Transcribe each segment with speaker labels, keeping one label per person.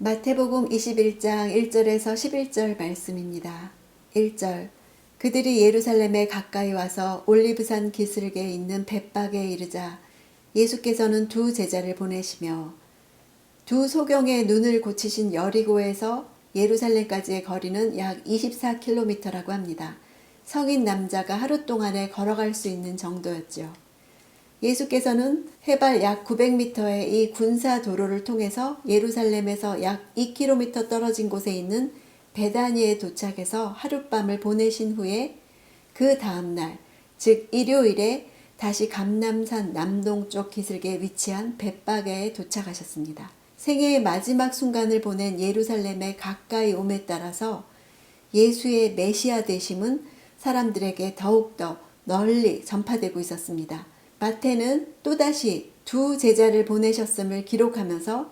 Speaker 1: 마태복음 21장 1절에서 11절 말씀입니다. 1절 그들이 예루살렘에 가까이 와서 올리브산 기슭에 있는 벳박에 이르자 예수께서는 두 제자를 보내시며 두 소경의 눈을 고치신 여리고에서 예루살렘까지의 거리는 약 24km라고 합니다. 성인 남자가 하루 동안에 걸어갈 수 있는 정도였죠. 예수께서는 해발 약 900m의 이 군사 도로를 통해서 예루살렘에서 약 2km 떨어진 곳에 있는 베다니에 도착해서 하룻밤을 보내신 후에 그 다음날, 즉 일요일에 다시 감람산 남동쪽 기슭에 위치한 벳바게에 도착하셨습니다. 생애의 마지막 순간을 보낸 예루살렘에 가까이 옴에 따라서 예수의 메시아 되심은 사람들에게 더욱더 널리 전파되고 있었습니다. 마태는 또다시 두 제자를 보내셨음을 기록하면서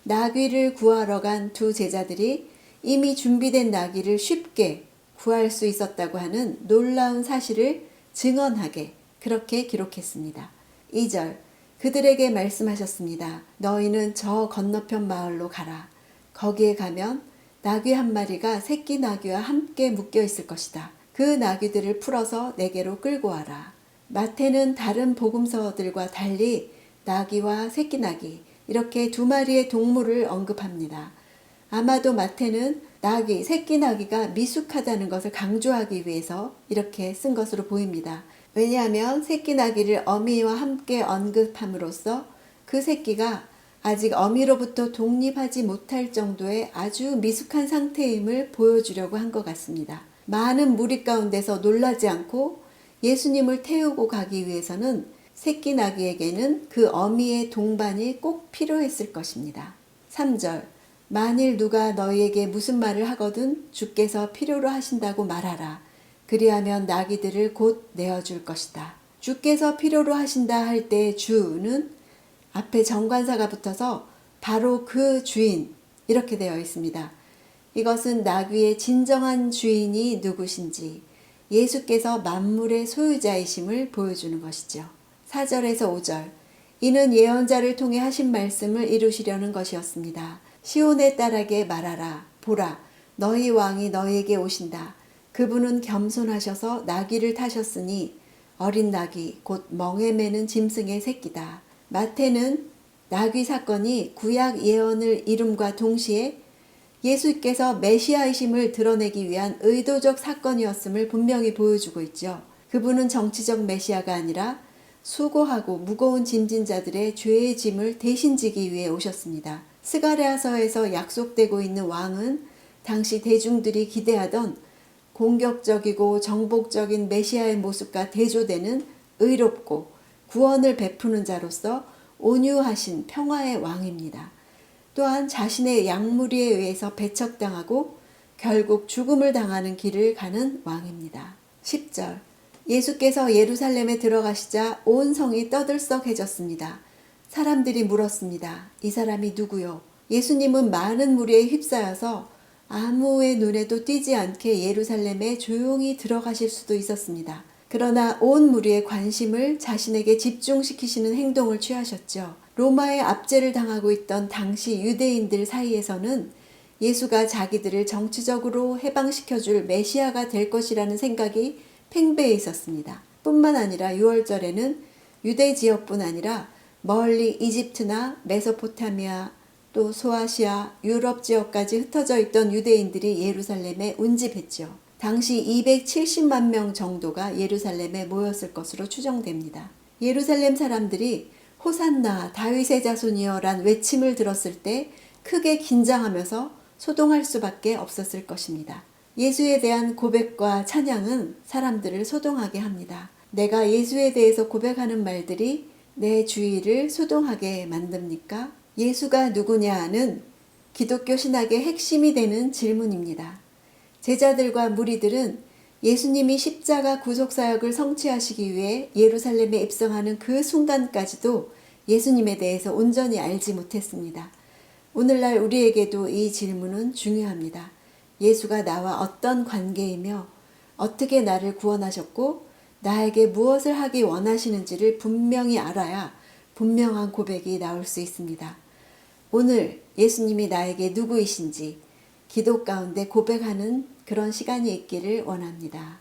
Speaker 1: 나귀를 구하러 간 두 제자들이 이미 준비된 나귀를 쉽게 구할 수 있었다고 하는 놀라운 사실을 증언하게 그렇게 기록했습니다. 2절 그들에게 말씀하셨습니다. 너희는 저 건너편 마을로 가라. 거기에 가면 나귀 한 마리가 새끼 나귀와 함께 묶여 있을 것이다. 그 나귀들을 풀어서 내게로 끌고 와라. 마태는 다른 복음서들과 달리 나귀와 새끼 나귀 이렇게 두 마리의 동물을 언급합니다. 아마도 마태는 나귀, 새끼 나귀가 미숙하다는 것을 강조하기 위해서 이렇게 쓴 것으로 보입니다. 왜냐하면 새끼 나귀를 어미와 함께 언급함으로써 그 새끼가 아직 어미로부터 독립하지 못할 정도의 아주 미숙한 상태임을 보여주려고 한 것 같습니다. 많은 무리 가운데서 놀라지 않고 예수님을 태우고 가기 위해서는 새끼 나귀에게는 그 어미의 동반이 꼭 필요했을 것입니다. 3절 만일 누가 너희에게 무슨 말을 하거든 주께서 필요로 하신다고 말하라. 그리하면 나귀들을 곧 내어줄 것이다. 주께서 필요로 하신다 할 때 주는 앞에 정관사가 붙어서 바로 그 주인 이렇게 되어 있습니다. 이것은 나귀의 진정한 주인이 누구신지 예수께서 만물의 소유자이심을 보여주는 것이죠. 4절에서 5절 이는 예언자를 통해 하신 말씀을 이루시려는 것이었습니다. 시온의 딸에게 말하라. 보라 너희 왕이 너희에게 오신다. 그분은 겸손하셔서 나귀를 타셨으니 어린 나귀 곧 멍에 매는 짐승의 새끼다. 마태는 나귀 사건이 구약 예언을 이룸과 동시에 예수께서 메시아이심을 드러내기 위한 의도적 사건이었음을 분명히 보여주고 있죠. 그분은 정치적 메시아가 아니라 수고하고 무거운 짐진 자들의 죄의 짐을 대신 지기 위해 오셨습니다. 스가랴서에서 약속되고 있는 왕은 당시 대중들이 기대하던 공격적이고 정복적인 메시아의 모습과 대조되는 의롭고 구원을 베푸는 자로서 온유하신 평화의 왕입니다. 또한 자신의 양무리에 의해서 배척당하고 결국 죽음을 당하는 길을 가는 왕입니다. 10절 예수께서 예루살렘에 들어가시자 온 성이 떠들썩해졌습니다. 사람들이 물었습니다. 이 사람이 누구요? 예수님은 많은 무리에 휩싸여서 아무의 눈에도 띄지 않게 예루살렘에 조용히 들어가실 수도 있었습니다. 그러나 온 무리의 관심을 자신에게 집중시키시는 행동을 취하셨죠. 로마의 압제를 당하고 있던 당시 유대인들 사이에서는 예수가 자기들을 정치적으로 해방시켜줄 메시아가 될 것이라는 생각이 팽배해 있었습니다. 뿐만 아니라 6월절에는 유대 지역뿐 아니라 멀리 이집트나 메소포타미아 또 소아시아, 유럽 지역까지 흩어져 있던 유대인들이 예루살렘에 운집했죠. 당시 270만 명 정도가 예루살렘에 모였을 것으로 추정됩니다. 예루살렘 사람들이 호산나 다윗의 자손이여 란 외침을 들었을 때 크게 긴장하면서 소동할 수밖에 없었을 것입니다. 예수에 대한 고백과 찬양은 사람들을 소동하게 합니다. 내가 예수에 대해서 고백하는 말들이 내 주위를 소동하게 만듭니까? 예수가 누구냐는 기독교 신학의 핵심이 되는 질문입니다. 제자들과 무리들은 예수님이 십자가 구속사역을 성취하시기 위해 예루살렘에 입성하는 그 순간까지도 예수님에 대해서 온전히 알지 못했습니다. 오늘날 우리에게도 이 질문은 중요합니다. 예수가 나와 어떤 관계이며 어떻게 나를 구원하셨고 나에게 무엇을 하기 원하시는지를 분명히 알아야 분명한 고백이 나올 수 있습니다. 오늘 예수님이 나에게 누구이신지 기도 가운데 고백하는 그런 시간이 있기를 원합니다.